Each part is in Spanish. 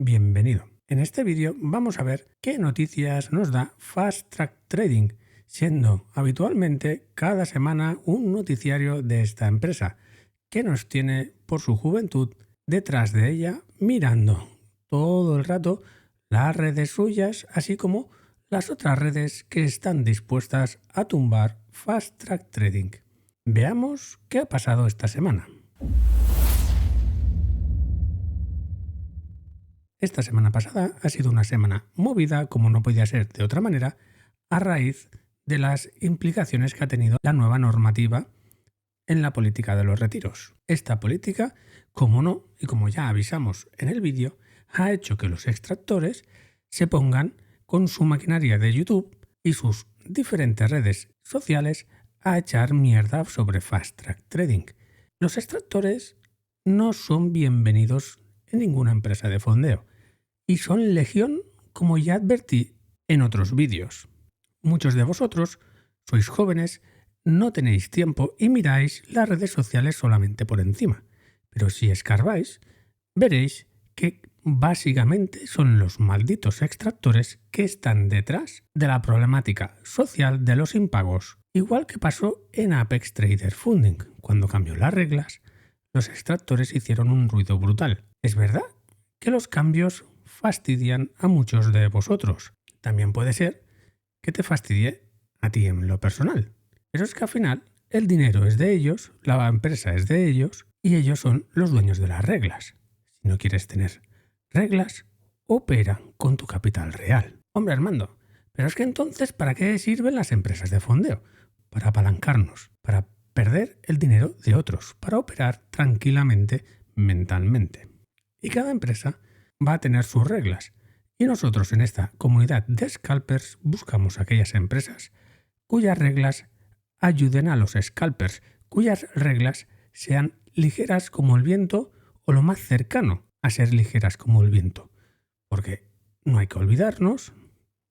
Bienvenido. En este vídeo vamos a ver qué noticias nos da Fast Track Trading, siendo habitualmente cada semana un noticiario de esta empresa, que nos tiene por su juventud detrás de ella mirando todo el rato las redes suyas, así como las otras redes que están dispuestas a tumbar Fast Track Trading. Veamos qué ha pasado esta semana. Esta semana pasada ha sido una semana movida, como no podía ser de otra manera, a raíz de las implicaciones que ha tenido la nueva normativa en la política de los retiros. Esta política, como no, y como ya avisamos en el vídeo, ha hecho que los extractores se pongan con su maquinaria de YouTube y sus diferentes redes sociales a echar mierda sobre Fast Track Trading. Los extractores no son bienvenidos en ninguna empresa de fondeo y son legión, como ya advertí en otros vídeos. Muchos de vosotros sois jóvenes, no tenéis tiempo y miráis las redes sociales solamente por encima, pero si escarbáis, veréis que básicamente son los malditos extractores que están detrás de la problemática social de los impagos, igual que pasó en Apex Trader Funding. Cuando cambió las reglas, los extractores hicieron un ruido brutal. Es verdad que los cambios fastidian a muchos de vosotros. También puede ser que te fastidie a ti en lo personal. Pero es que al final el dinero es de ellos, la empresa es de ellos y ellos son los dueños de las reglas. Si no quieres tener reglas, opera con tu capital real. Hombre, Armando, pero es que entonces ¿para qué sirven las empresas de fondeo? Para apalancarnos, para perder el dinero de otros, para operar tranquilamente mentalmente. Y cada empresa va a tener sus reglas. Y nosotros en esta comunidad de scalpers buscamos aquellas empresas cuyas reglas ayuden a los scalpers, cuyas reglas sean ligeras como el viento o lo más cercano a ser ligeras como el viento. Porque no hay que olvidarnos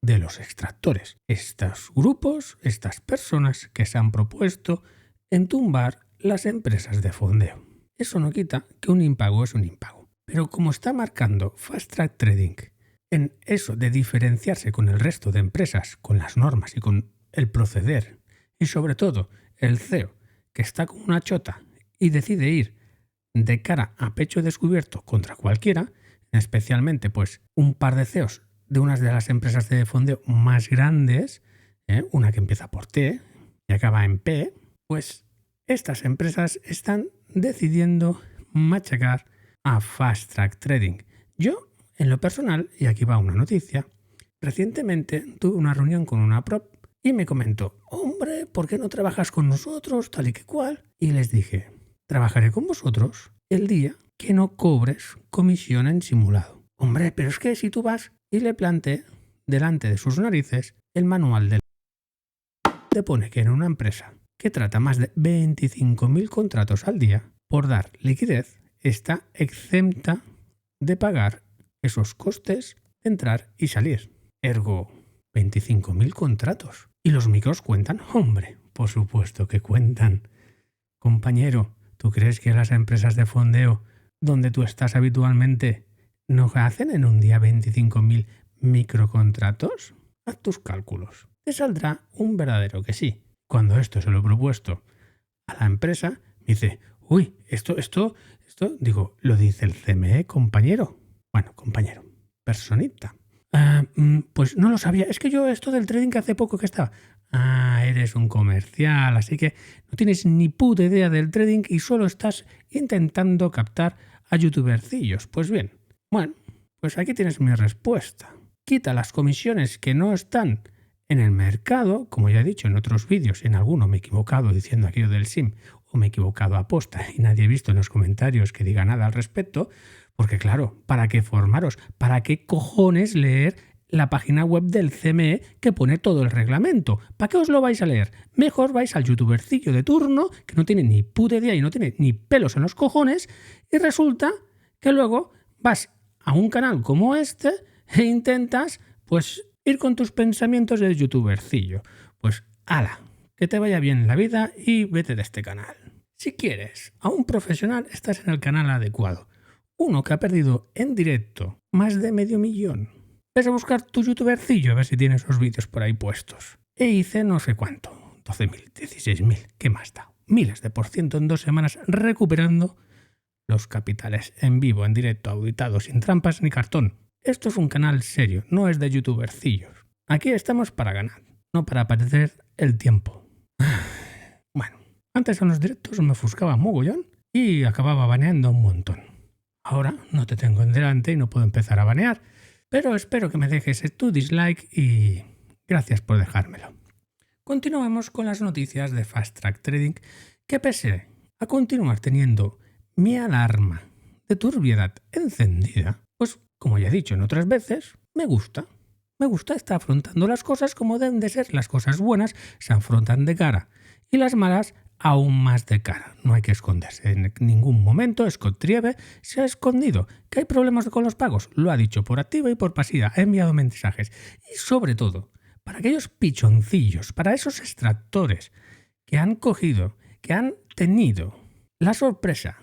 de los extractores. Estos grupos, estas personas que se han propuesto entumbar las empresas de fondeo. Eso no quita que un impago es un impago. Pero como está marcando Fast Track Trading en eso de diferenciarse con el resto de empresas, con las normas y con el proceder, y sobre todo el CEO, que está con una chota y decide ir de cara a pecho descubierto contra cualquiera, especialmente pues un par de CEOs de unas de las empresas de fondeo más grandes, una que empieza por T y acaba en P, pues estas empresas están decidiendo machacar a Fast Track Trading. Yo, en lo personal, y aquí va una noticia, recientemente tuve una reunión con una prop y me comentó, hombre, ¿por qué no trabajas con nosotros, tal y que cual? Y les dije, trabajaré con vosotros el día que no cobres comisión en simulado. Hombre, pero es que si tú vas y le planteé delante de sus narices el manual del... Te pone que en una empresa que trata más de 25.000 contratos al día, por dar liquidez, está exenta de pagar esos costes de entrar y salir. Ergo, 25.000 contratos. ¿Y los micros cuentan? Hombre, por supuesto que cuentan. Compañero, ¿tú crees que las empresas de fondeo donde tú estás habitualmente no hacen en un día 25.000 microcontratos? Haz tus cálculos. Te saldrá un verdadero que sí. Cuando esto se lo he propuesto a la empresa, me dice, uy, esto, digo, lo dice el CME, compañero. Bueno, compañero, personita. Pues no lo sabía. Es que yo esto del trading hace poco que estaba. Ah, eres un comercial, así que no tienes ni puta idea del trading y solo estás intentando captar a youtubercillos. Pues bien, bueno, pues aquí tienes mi respuesta. Quita las comisiones que no están en el mercado, como ya he dicho en otros vídeos, en alguno me he equivocado diciendo aquello del SIM o me he equivocado a posta y nadie ha visto en los comentarios que diga nada al respecto, porque claro, ¿para qué formaros? ¿Para qué cojones leer la página web del CME que pone todo el reglamento? ¿Para qué os lo vais a leer? Mejor vais al youtubercillo de turno que no tiene ni puta idea y no tiene ni pelos en los cojones y resulta que luego vas a un canal como este e intentas pues ir con tus pensamientos de youtubercillo. Pues ala, que te vaya bien la vida y vete de este canal. Si quieres a un profesional, estás en el canal adecuado. Uno que ha perdido en directo más de 500.000. Ves a buscar tu youtubercillo a ver si tienes esos vídeos por ahí puestos. E hice no sé cuánto, 12.000, 16.000, ¿qué más da? Miles de % en 2 semanas recuperando los capitales en vivo, en directo, auditado, sin trampas ni cartón. Esto es un canal serio, no es de youtubercillos. Aquí estamos para ganar, no para perder el tiempo. Bueno, antes en los directos me ofuscaba mogollón y acababa baneando un montón. Ahora no te tengo en delante y no puedo empezar a banear, pero espero que me dejes tu dislike y gracias por dejármelo. Continuamos con las noticias de Fast Track Trading, que pese a continuar teniendo mi alarma de turbiedad encendida, pues como ya he dicho en otras veces, me gusta. Me gusta estar afrontando las cosas como deben de ser. Las cosas buenas se afrontan de cara y las malas aún más de cara. No hay que esconderse. En ningún momento Scott Trieve se ha escondido. ¿Que hay problemas con los pagos? Lo ha dicho por activa y por pasiva. Ha enviado mensajes. Y sobre todo, para aquellos pichoncillos, para esos extractores que han cogido, que han tenido la sorpresa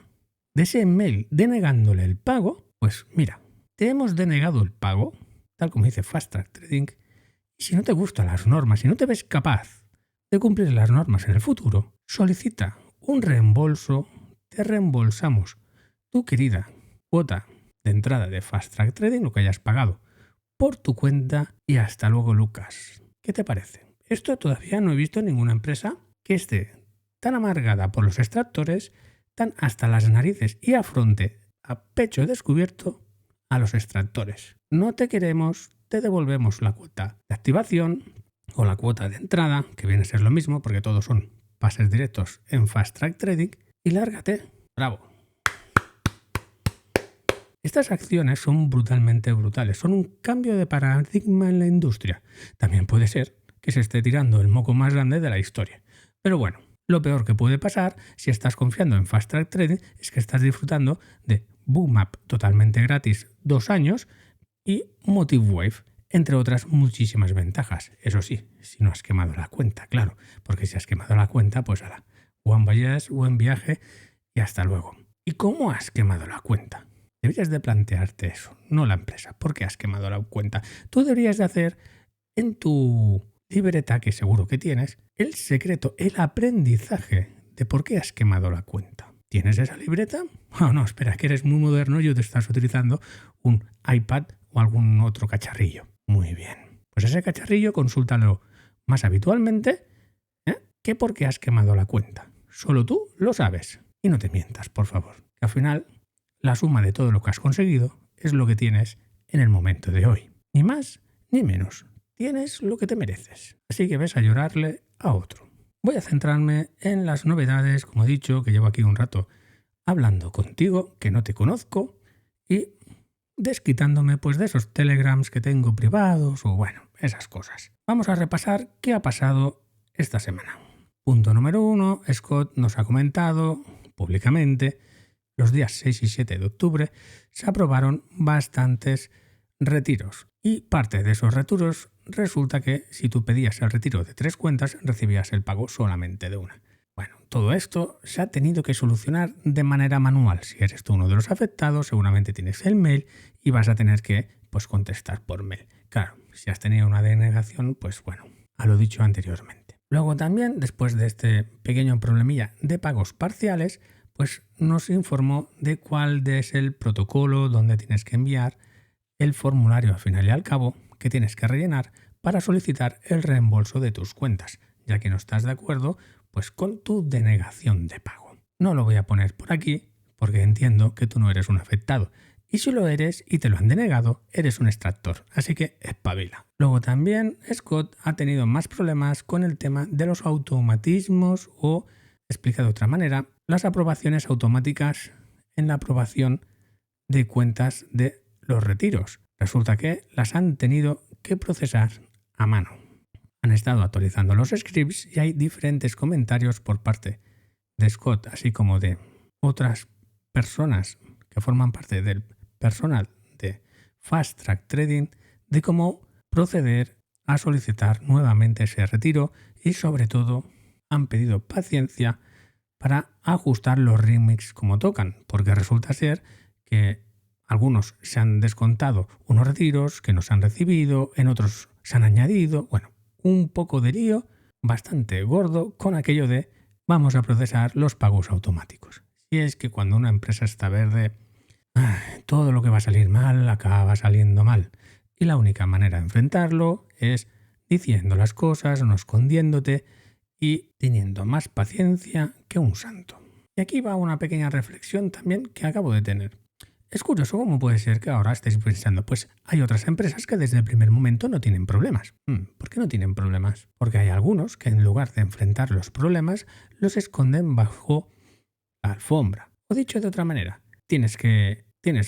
de ese email denegándole el pago, pues mira, te hemos denegado el pago, tal como dice Fast Track Trading, y si no te gustan las normas, si no te ves capaz de cumplir las normas en el futuro, solicita un reembolso, te reembolsamos tu querida cuota de entrada de Fast Track Trading, lo que hayas pagado por tu cuenta y hasta luego, Lucas. ¿Qué te parece? Esto todavía no he visto en ninguna empresa que esté tan amargada por los extractores, tan hasta las narices y afronte a pecho descubierto a los extractores. No te queremos, te devolvemos la cuota de activación o la cuota de entrada, que viene a ser lo mismo porque todos son pases directos en Fast Track Trading, y lárgate. ¡Bravo! Estas acciones son brutalmente brutales, son un cambio de paradigma en la industria. También puede ser que se esté tirando el moco más grande de la historia. Pero bueno, lo peor que puede pasar si estás confiando en Fast Track Trading es que estás disfrutando de Bookmap totalmente gratis 2 años y Motivwave, entre otras muchísimas ventajas. Eso sí, si no has quemado la cuenta, claro, porque si has quemado la cuenta, pues ala, buen voyage, buen viaje y hasta luego. ¿Y cómo has quemado la cuenta? Deberías de plantearte eso, no la empresa. ¿Por qué has quemado la cuenta? Tú deberías de hacer en tu libreta, que seguro que tienes, el secreto, el aprendizaje de por qué has quemado la cuenta. ¿Tienes esa libreta? Oh, no, espera, que eres muy moderno y te estás utilizando un iPad o algún otro cacharrillo. Muy bien. Pues ese cacharrillo consúltalo más habitualmente, que por qué has quemado la cuenta. Solo tú lo sabes. Y no te mientas, por favor. Que al final, la suma de todo lo que has conseguido es lo que tienes en el momento de hoy. Ni más ni menos. Tienes lo que te mereces. Así que ves a llorarle a otro. Voy a centrarme en las novedades, como he dicho, que llevo aquí un rato hablando contigo, que no te conozco, y desquitándome pues de esos telegrams que tengo privados o bueno, esas cosas. Vamos a repasar qué ha pasado esta semana. Punto número 1, Scott nos ha comentado públicamente los días 6 y 7 de octubre se aprobaron bastantes retiros y parte de esos retiros resulta que si tú pedías el retiro de 3 cuentas recibías el pago solamente de una. Bueno, todo esto se ha tenido que solucionar de manera manual. Si eres tú uno de los afectados, seguramente tienes el mail y vas a tener que contestar por mail. Claro, si has tenido una denegación, pues bueno, a lo dicho anteriormente. Luego también, después de este pequeño problemilla de pagos parciales, pues nos informó de cuál es el protocolo donde tienes que enviar el formulario al final y al cabo que tienes que rellenar para solicitar el reembolso de tus cuentas, ya que no estás de acuerdo pues con tu denegación de pago. No lo voy a poner por aquí porque entiendo que tú no eres un afectado. Y si lo eres y te lo han denegado, eres un extractor, así que espabila. Luego también Scott ha tenido más problemas con el tema de los automatismos o, explicado de otra manera, las aprobaciones automáticas en la aprobación de cuentas de los retiros. Resulta que las han tenido que procesar a mano. Han estado actualizando los scripts y hay diferentes comentarios por parte de Scott, así como de otras personas que forman parte del personal de Fast Track Trading, de cómo proceder a solicitar nuevamente ese retiro y sobre todo han pedido paciencia para ajustar los remix como tocan, porque resulta ser que algunos se han descontado unos retiros que no se han recibido, en otros se han añadido, bueno, un poco de lío bastante gordo con aquello de vamos a procesar los pagos automáticos. Y es que cuando una empresa está verde, todo lo que va a salir mal acaba saliendo mal. Y la única manera de enfrentarlo es diciendo las cosas, no escondiéndote y teniendo más paciencia que un santo. Y aquí va una pequeña reflexión también que acabo de tener. Es curioso cómo puede ser que ahora estéis pensando, pues hay otras empresas que desde el primer momento no tienen problemas. ¿Por qué no tienen problemas? Porque hay algunos que en lugar de enfrentar los problemas, los esconden bajo la alfombra. O dicho de otra manera, tienes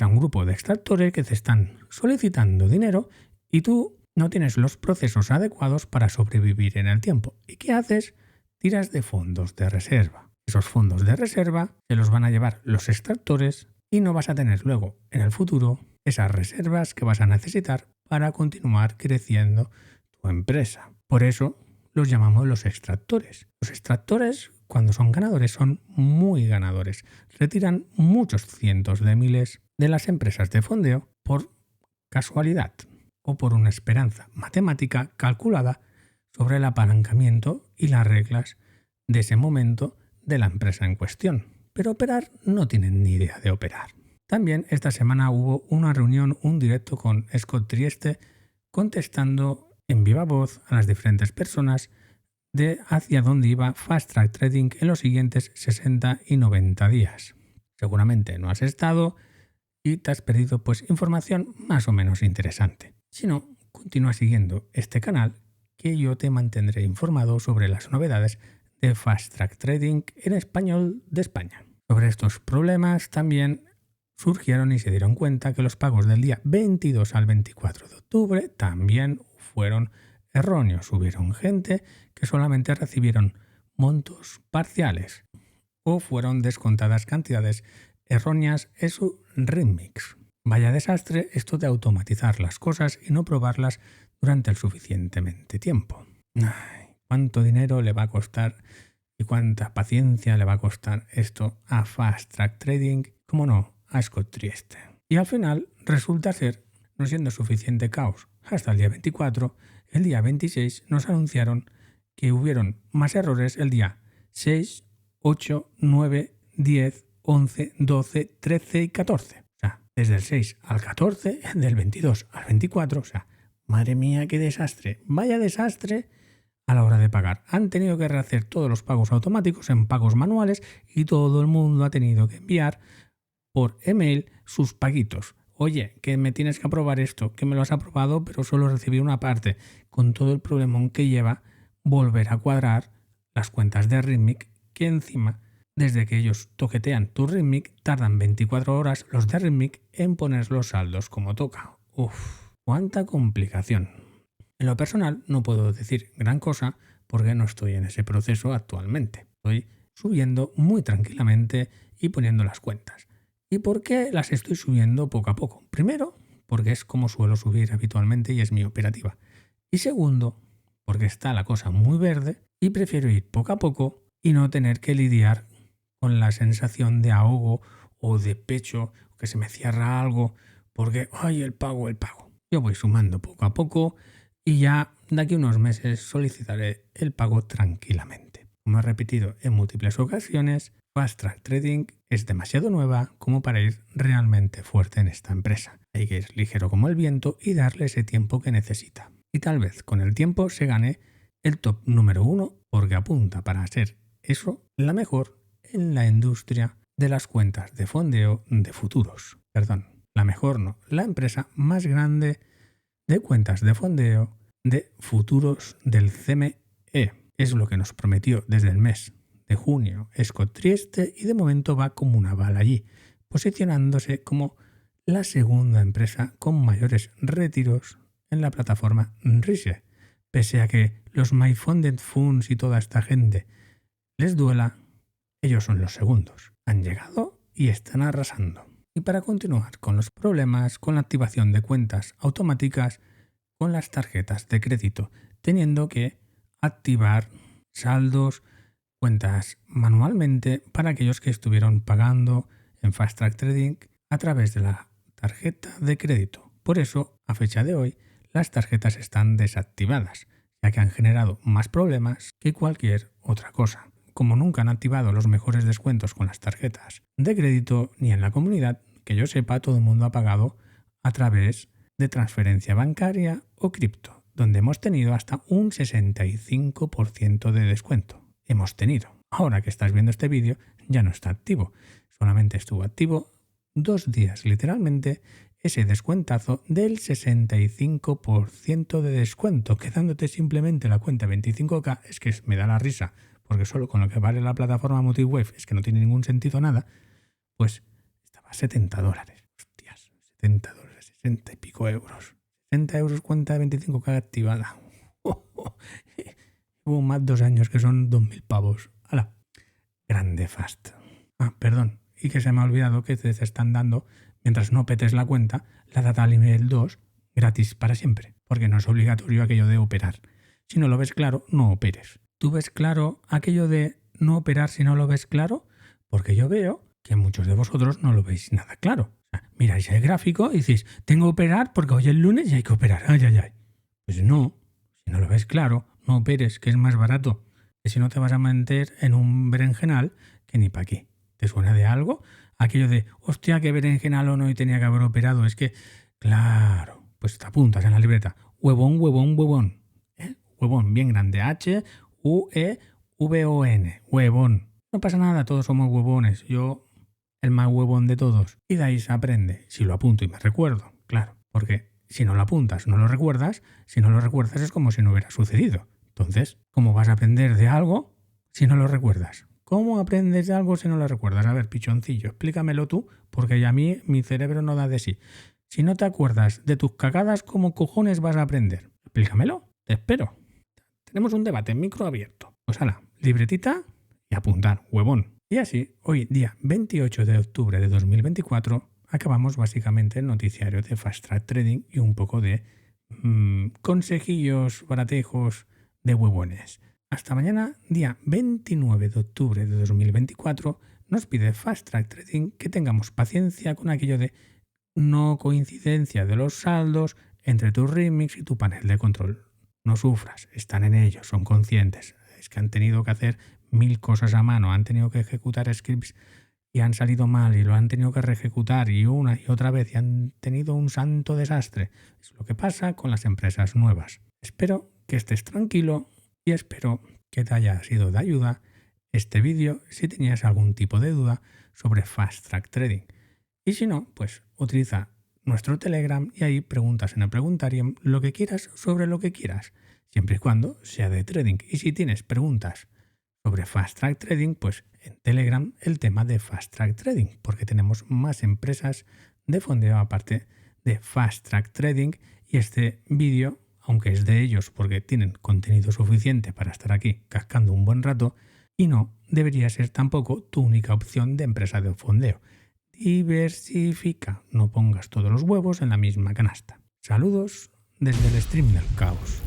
a un grupo de extractores que te están solicitando dinero y tú no tienes los procesos adecuados para sobrevivir en el tiempo. ¿Y qué haces? Tiras de fondos de reserva. Esos fondos de reserva se los van a llevar los extractores y no vas a tener luego en el futuro esas reservas que vas a necesitar para continuar creciendo tu empresa. Por eso los llamamos los extractores. Los extractores, cuando son ganadores, son muy ganadores. Retiran muchos cientos de miles de las empresas de fondeo por casualidad o por una esperanza matemática calculada sobre el apalancamiento y las reglas de ese momento de la empresa en cuestión. Pero operar no tienen ni idea de operar. También esta semana hubo una reunión, un directo con Scott Trieste, contestando en viva voz a las diferentes personas de hacia dónde iba Fast Track Trading en los siguientes 60 y 90 días. Seguramente no has estado y te has perdido información más o menos interesante. Si no, continúa siguiendo este canal que yo te mantendré informado sobre las novedades de Fast Track Trading en español de España. Sobre estos problemas también surgieron y se dieron cuenta que los pagos del día 22 al 24 de octubre también fueron erróneos. Hubieron gente que solamente recibieron montos parciales o fueron descontadas cantidades erróneas en su remix. Vaya desastre esto de automatizar las cosas y no probarlas durante el suficientemente tiempo. ¿Cuánto dinero le va a costar y cuánta paciencia le va a costar esto a Fast Track Trading? Como no, a Scott Trieste. Y al final resulta ser, no siendo suficiente caos hasta el día 24, el día 26 nos anunciaron que hubieron más errores el día 6, 8, 9, 10, 11, 12, 13 y 14. O sea, desde el 6 al 14, del 22 al 24, o sea, madre mía, qué desastre. Vaya desastre a la hora de pagar. Han tenido que rehacer todos los pagos automáticos en pagos manuales y todo el mundo ha tenido que enviar por email sus paguitos. Oye, que me tienes que aprobar esto, que me lo has aprobado, pero solo recibí una parte, con todo el problemón que lleva volver a cuadrar las cuentas de Ritmic, que encima, desde que ellos toquetean tu Ritmic, tardan 24 horas los de Ritmic en poner los saldos como toca. Uf, cuánta complicación. En lo personal no puedo decir gran cosa porque no estoy en ese proceso actualmente. Estoy subiendo muy tranquilamente y poniendo las cuentas. ¿Y por qué las estoy subiendo poco a poco? Primero, porque es como suelo subir habitualmente y es mi operativa. Y segundo, porque está la cosa muy verde y prefiero ir poco a poco y no tener que lidiar con la sensación de ahogo o de pecho, que se me cierra algo, porque ¡ay, el pago! Yo voy sumando poco a poco y ya de aquí a unos meses solicitaré el pago tranquilamente. Como he repetido en múltiples ocasiones, Fast Track Trading es demasiado nueva como para ir realmente fuerte en esta empresa. Hay que ir ligero como el viento y darle ese tiempo que necesita. Y tal vez con el tiempo se gane el top número 1 porque apunta para ser eso la mejor en la industria de las cuentas de fondeo de futuros. La mejor no, la empresa más grande de cuentas de fondeo de futuros del CME. Es lo que nos prometió desde el mes de junio Scott Trieste y de momento va como una bala allí, posicionándose como la segunda empresa con mayores retiros en la plataforma RISE. Pese a que los My Funded Funds y toda esta gente les duela, ellos son los segundos. Han llegado y están arrasando. Y para continuar con los problemas con la activación de cuentas automáticas con las tarjetas de crédito, teniendo que activar saldos, cuentas manualmente para aquellos que estuvieron pagando en Fast Track Trading a través de la tarjeta de crédito. Por eso, a fecha de hoy, las tarjetas están desactivadas, ya que han generado más problemas que cualquier otra cosa. Como nunca han activado los mejores descuentos con las tarjetas de crédito, ni en la comunidad, que yo sepa, todo el mundo ha pagado a través de transferencia bancaria o cripto, donde hemos tenido hasta un 65% de descuento. Hemos tenido. Ahora que estás viendo este vídeo, ya no está activo. Solamente estuvo activo 2 días, literalmente, ese descuentazo del 65% de descuento, quedándote simplemente la cuenta 25K. Es que me da la risa, porque solo con lo que vale la plataforma Motivwave es que no tiene ningún sentido nada, pues estaba a $70. Hostias, $70, 60 y pico euros. 60 euros cuenta de 25K activada. Hubo más 2 años que son 2.000 pavos. ¡Hala! Grande fast. Perdón. Y que se me ha olvidado que te están dando, mientras no petes la cuenta, la data nivel 2 gratis para siempre. Porque no es obligatorio aquello de operar. Si no lo ves claro, no operes. ¿Tú ves claro aquello de no operar si no lo ves claro? Porque yo veo que muchos de vosotros no lo veis nada claro. Miráis el gráfico y decís, tengo que operar porque hoy es lunes y hay que operar. ¡Ay, ay, ay! Pues no, si no lo ves claro, no operes, que es más barato. Que si no te vas a meter en un berenjenal que ni para qué. ¿Te suena de algo? Aquello de, hostia, qué berenjenal o no y tenía que haber operado. Es que, claro, pues te apuntas en la libreta. Huevón, huevón, huevón. Huevón, bien grande. H-U-E-V-O-N. Huevón. No pasa nada, todos somos huevones. Yo, el más huevón de todos. Y de ahí se aprende. Si lo apunto y me recuerdo, claro. Porque si no lo apuntas, no lo recuerdas. Si no lo recuerdas es como si no hubiera sucedido. Entonces, ¿cómo vas a aprender de algo si no lo recuerdas? ¿Cómo aprendes de algo si no lo recuerdas? A ver, pichoncillo, explícamelo tú, porque ya a mí mi cerebro no da de sí. Si no te acuerdas de tus cagadas, ¿cómo cojones vas a aprender? Explícamelo, te espero. Tenemos un debate, micro abierto. Pues hala, libretita y apuntar, huevón. Y así, hoy día 28 de octubre de 2024, acabamos básicamente el noticiario de Fast Track Trading y un poco de consejillos, baratejos de huevones. Hasta mañana, día 29 de octubre de 2024, nos pide Fast Track Trading que tengamos paciencia con aquello de no coincidencia de los saldos entre tu remix y tu panel de control. No sufras, están en ello, son conscientes. Es que han tenido que hacer 1000 cosas a mano, han tenido que ejecutar scripts y han salido mal y lo han tenido que reejecutar y una y otra vez y han tenido un santo desastre. Es lo que pasa con las empresas nuevas. Espero que estés tranquilo y espero que te haya sido de ayuda este vídeo si tenías algún tipo de duda sobre Fast Track Trading. Y si no, pues utiliza nuestro Telegram y ahí preguntas en el preguntarium lo que quieras sobre lo que quieras, siempre y cuando sea de trading. Y si tienes preguntas sobre Fast Track Trading, pues en Telegram el tema de Fast Track Trading, porque tenemos más empresas de fondeo aparte de Fast Track Trading y este vídeo, aunque es de ellos porque tienen contenido suficiente para estar aquí cascando un buen rato, y no debería ser tampoco tu única opción de empresa de fondeo. Diversifica, no pongas todos los huevos en la misma canasta. Saludos desde el stream del caos.